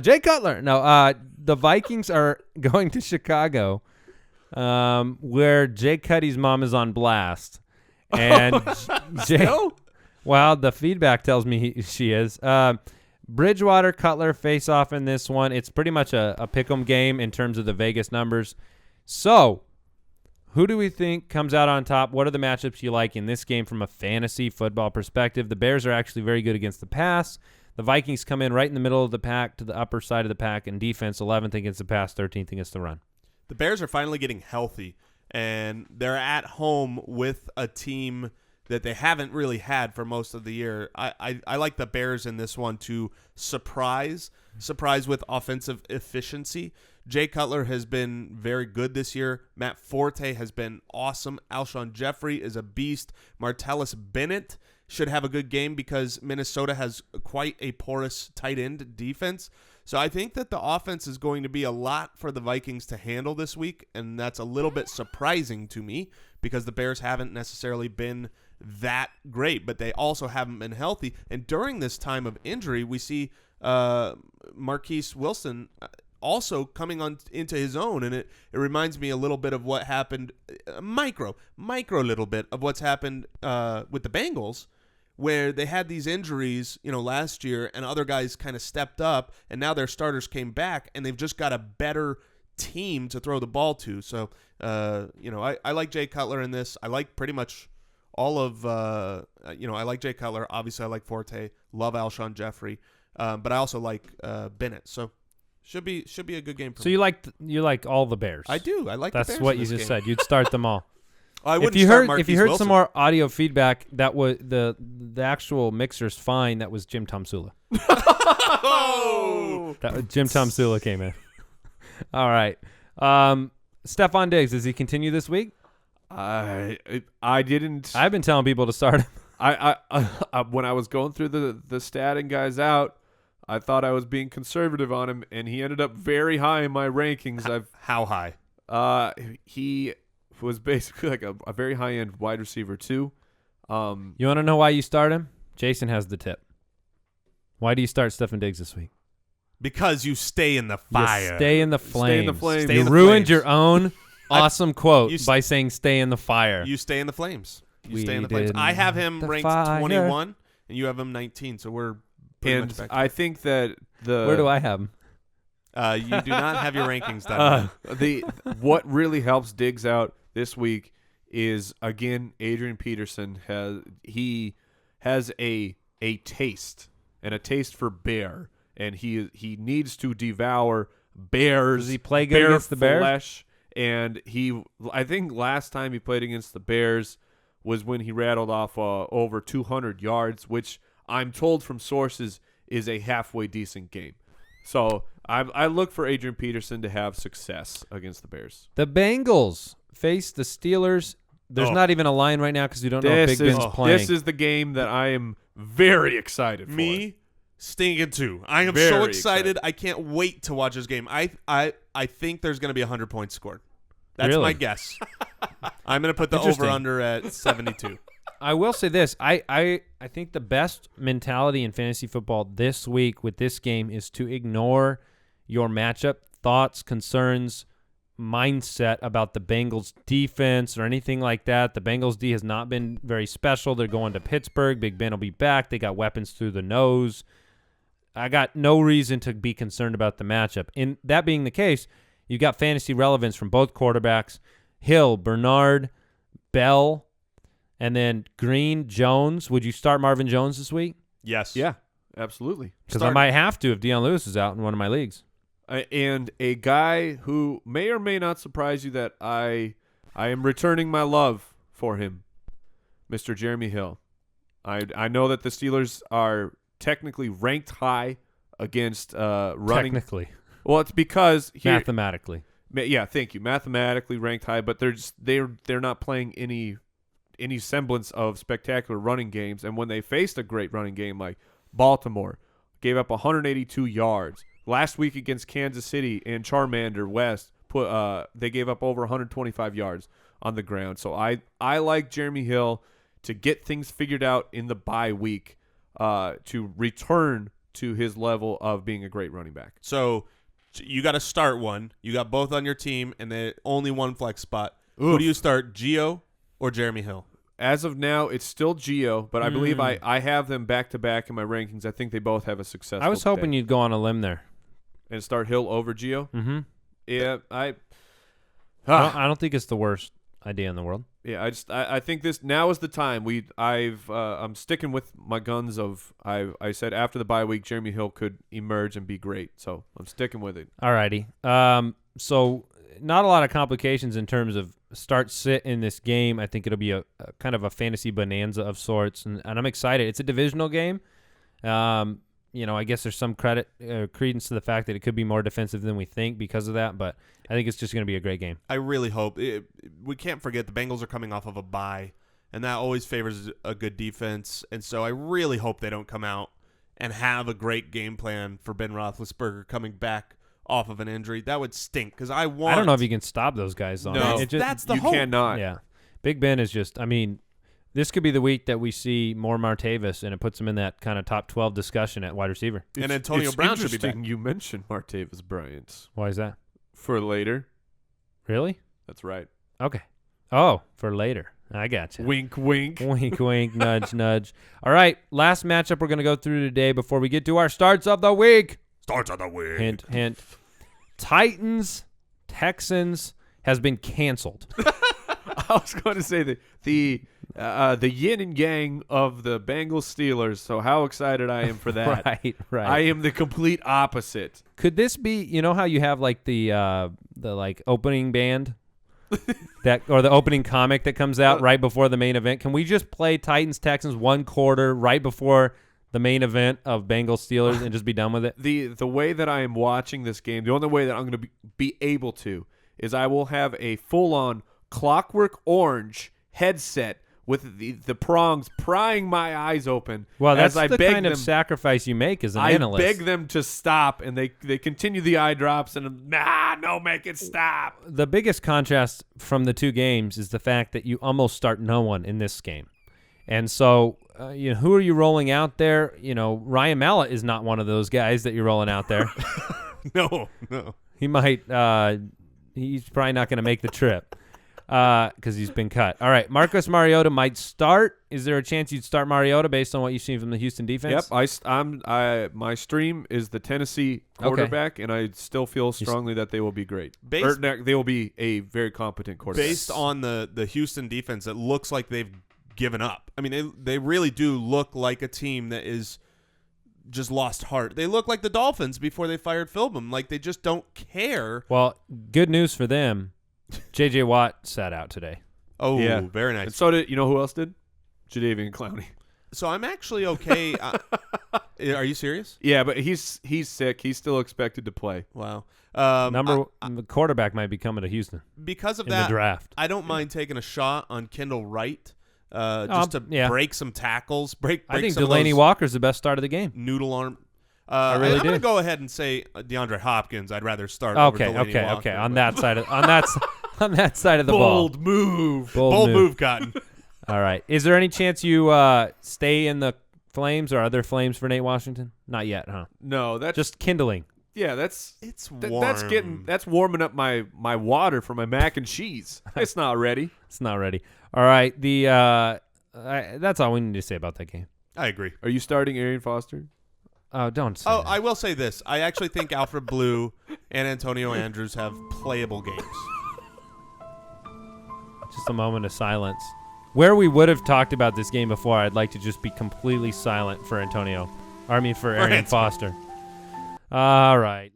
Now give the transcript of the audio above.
Jay Cutler. No, the Vikings are going to Chicago, where Jay Cuddy's mom is on blast. And well, the feedback tells me she is. Bridgewater, Cutler face off in this one. It's pretty much a pick'em game in terms of the Vegas numbers. So, who do we think comes out on top? What are the matchups you like in this game from a fantasy football perspective? The Bears are actually very good against the pass. The Vikings come in right in the middle of the pack to the upper side of the pack in defense, 11th against the pass, 13th against the run. The Bears are finally getting healthy, and they're at home with a team that they haven't really had for most of the year. I like the Bears in this one to surprise with offensive efficiency. Jay Cutler has been very good this year. Matt Forte has been awesome. Alshon Jeffrey is a beast. Martellus Bennett should have a good game because Minnesota has quite a porous tight end defense. So I think that the offense is going to be a lot for the Vikings to handle this week, and that's a little bit surprising to me because the Bears haven't necessarily been that great, but they also haven't been healthy. And during this time of injury, we see Marquise Wilson also coming on into his own, and it reminds me a little bit of what happened, micro little bit of what's happened with the Bengals, where they had these injuries, last year, and other guys kind of stepped up, and now their starters came back, and they've just got a better team to throw the ball to. So, I like Jay Cutler in this. I like pretty much all of, I like Jay Cutler. Obviously, I like Forte. Love Alshon Jeffrey, but I also like Bennett. So, should be a good game for me. So you like all the Bears? I do. I like. That's the Bears what in you this just game. said. You'd start them all. I wouldn't if you start heard Marquise some Wilson. more audio feedback, that was the actual mixer's fine. That was Jim Tomsula. Oh! Jim Tomsula came in. All right. Stefon Diggs, does he continue this week? I didn't. I've been telling people to start him. I when I was going through the statting guys out, I thought I was being conservative on him, and he ended up very high in my rankings. How high? He was basically like a very high-end wide receiver too. You want to know why you start him? Jason has the tip. Why do you start Stefon Diggs this week? Because you stay in the fire. You stay in the flames. Stay in the flames. Stay You in the ruined flames. your own awesome quote you by saying stay in the fire. You stay in the flames. You We stay in the flames. did I have him the ranked fire. 21, and you have him 19. So we're pretty And much back. I think that Where do I have him? You do not have your rankings done. what really helps Diggs out this week is, again, Adrian Peterson has a taste for bear, and he needs to devour bears. Does he play good against the Bears? Flesh, and I think last time he played against the Bears was when he rattled off over 200 yards, which I'm told from sources is a halfway decent game. So I look for Adrian Peterson to have success against the Bears. The Bengals face the Steelers. There's not even a line right now because we don't know if Big Ben's playing. This is the game that I am very excited for. Me stinking too. I am Very so excited. I can't wait to watch this game. I think there's going to be 100 points scored. That's Really? my guess. I'm going to put the Interesting. over-under at 72. I will say this. I think the best mentality in fantasy football this week with this game is to ignore your matchup thoughts, concerns, mindset about the Bengals defense or anything like that. The Bengals D has not been very special. They're going to Pittsburgh. Big Ben will be back. They got weapons through the nose. I got no reason to be concerned about the matchup. In that being the case, you got fantasy relevance from both quarterbacks. Hill, Bernard, Bell, and then Green, Jones. Would you start Marvin Jones this week? Yes. Yeah, absolutely. Because I might have to if Deion Lewis is out in one of my leagues. And a guy who may or may not surprise you that I am returning my love for him, Mr. Jeremy Hill. I know that the Steelers are technically ranked high against running. Technically. Well, it's because Mathematically. Yeah, thank you. Mathematically ranked high, but they're not playing any semblance of spectacular running games. And when they faced a great running game like Baltimore, gave up 182 yards. Last week against Kansas City and Charmander West, they gave up over 125 yards on the ground. So I like Jeremy Hill to get things figured out in the bye week, to return to his level of being a great running back. So you got to start one. You got both on your team, and then only one flex spot. Oof. Who do you start, Gio or Jeremy Hill? As of now, it's still Gio, but I believe I have them back-to-back in my rankings. I think they both have a successful I was hoping day. you'd go on a limb there. And start Hill over Gio? Mm-hmm. Yeah, I don't think it's the worst idea in the world. Yeah, I think this now is the time. I'm sticking with my guns of I said after the bye week Jeremy Hill could emerge and be great, so I'm sticking with it. Alrighty. So not a lot of complications in terms of start sit in this game. I think it'll be a kind of a fantasy bonanza of sorts, and I'm excited. It's a divisional game. I guess there's some credence to the fact that it could be more defensive than we think because of that, but I think it's just going to be a great game. I really hope. We can't forget the Bengals are coming off of a bye, and that always favors a good defense, and so I really hope they don't come out and have a great game plan for Ben Roethlisberger coming back off of an injury. That would stink because I don't know if you can stop those guys, though. No, that's the you hope. cannot. Yeah. Big Ben is just, this could be the week that we see more Martavis, and it puts him in that kind of top 12 discussion at wide receiver. And Antonio Brown should be back. You mentioned Martavis Bryant. Why is that? For later. Really? That's right. Okay. Oh, for later. I gotcha. Wink, wink. Wink, wink, nudge, nudge. All right, last matchup we're going to go through today before we get to our starts of the week. Starts of the week. Hint, hint. Titans, Texans has been canceled. I was going to say the yin and yang of the Bengals Steelers. So how excited I am for that. Right. I am the complete opposite. Could this be, how you have like the like opening band or the opening comic that comes out right before the main event? Can we just play Titans Texans one quarter right before the main event of Bengals Steelers and just be done with it? The way that I am watching this game, the only way that I'm going to be able to is I will have a full-on Clockwork Orange headset with the prongs prying my eyes open. Well, that's as I the beg kind them, of sacrifice you make as an I analyst. beg them to stop, and they continue the eye drops, and no, make it stop. The biggest contrast from the two games is the fact that you almost start no one in this game. And so, who are you rolling out there? Ryan Mallett is not one of those guys that you're rolling out there. No. He might he's probably not going to make the trip because he's been cut. All right, Marcus Mariota might start. Is there a chance you'd start Mariota based on what you've seen from the Houston defense? Yep, my stream is the Tennessee quarterback, and I still feel strongly that they will be great. They will be a very competent quarterback. Based on the Houston defense, it looks like they've given up. They really do look like a team that is just lost heart. They look like the Dolphins before they fired Philbin. Like they just don't care. Well, good news for them. J.J. Watt sat out today. Oh, yeah. Very nice. And so did, who else did? Jadeveon Clowney. So I'm actually okay. Are you serious? Yeah, but he's sick. He's still expected to play. Wow. The quarterback might be coming to Houston because of in that the draft. I don't mind taking a shot on Kendall Wright. Just to break some tackles. Break I think some Delaney of those Walker's the best start of the game. noodle arm. really I'm going to do. go ahead and say DeAndre Hopkins. I'd rather start. Over Delaney Walker, Okay. On that side of the ball. Bold move. Bold move, Cotton. All right. Is there any chance you stay in the Flames, or are there Flames for Nate Washington? Not yet, huh? No, that's Just kindling. Yeah, it's warm. That's warming up my water for my mac and cheese. It's not ready. It's not ready. All right. That's all we need to say about that game. I agree. Are you starting Arian Foster? Oh, don't say Oh, that. I will say this. I actually think Alfred Blue and Antonio Andrews have playable games. Just a moment of silence. Where we would have talked about this game before, I'd like to just be completely silent for Arian Foster. All right.